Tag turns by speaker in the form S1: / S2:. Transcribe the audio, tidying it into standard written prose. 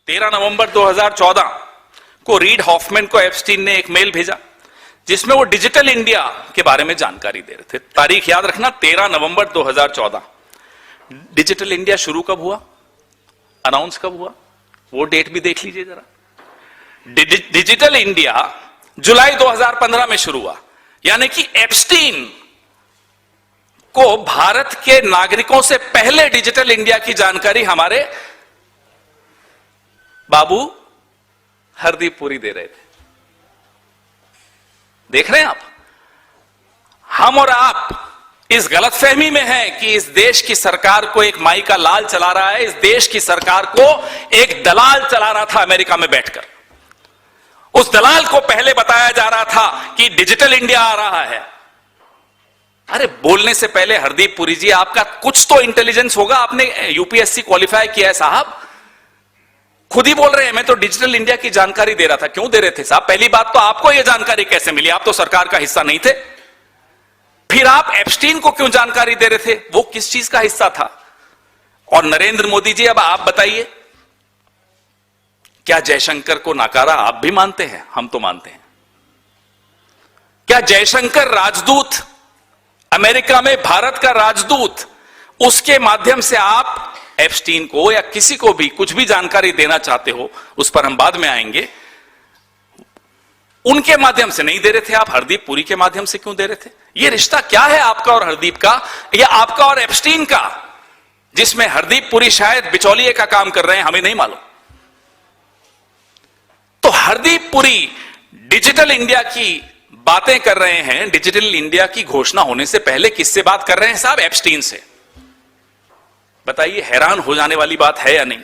S1: 13 नवंबर 2014 को read Hoffmann को Epstein ने एक मेल भेजा जिसमें वो डिजिटल इंडिया के बारे में जानकारी दे रहे थे। तारीख याद रखना, 13 नवंबर 2014। डिजिटल इंडिया शुरू कब हुआ, अनाउंस कब हुआ, वो डेट भी देख लीजिए जरा। डिजिटल इंडिया जुलाई 2015 में शुरू हुआ, यानी कि एप्स्टीन को भारत के नागरिकों से पहले डिजिटल इंडिया की जानकारी हमारे बाबू हरदीप पुरी दे रहे थे। देख रहे हैं आप, हम और आप इस गलतफहमी में हैं कि इस देश की सरकार को एक माई का लाल चला रहा है, इस देश की सरकार को एक दलाल चला रहा था अमेरिका में बैठकर। उस दलाल को पहले बताया जा रहा था कि डिजिटल इंडिया आ रहा है। अरे बोलने से पहले हरदीप पुरी जी, आपका कुछ तो इंटेलिजेंस होगा, आपने यूपीएससी क्वालिफाई किया है साहब। खुद ही बोल रहे हैं मैं तो डिजिटल इंडिया की जानकारी दे रहा था। क्यों दे रहे थे साहब? पहली बात तो आपको यह जानकारी कैसे मिली? आप तो सरकार का हिस्सा नहीं थे। फिर आप एप्स्टीन को क्यों जानकारी दे रहे थे? वो किस चीज का हिस्सा था? और नरेंद्र मोदी जी, अब आप बताइए, क्या जयशंकर को नकारा आप भी मानते हैं? हम तो मानते हैं। क्या जयशंकर राजदूत, अमेरिका में भारत का राजदूत, उसके माध्यम से आप एप्स्टीन को या किसी को भी कुछ भी जानकारी देना चाहते हो, उस पर हम बाद में आएंगे, उनके माध्यम से नहीं दे रहे थे आप, हरदीप पुरी के माध्यम से क्यों दे रहे थे? यह रिश्ता क्या है आपका और हरदीप का, या आपका और एप्स्टीन का, जिसमें हरदीप पुरी शायद बिचौलिए का काम कर रहे हैं, हमें नहीं मालूम। तो हरदीप पुरी डिजिटल इंडिया की बातें कर रहे हैं, डिजिटल इंडिया की घोषणा होने से पहले किससे बात कर रहे हैं साहब? एप्स्टीन से। बताइए, हैरान हो जाने वाली बात है या नहीं?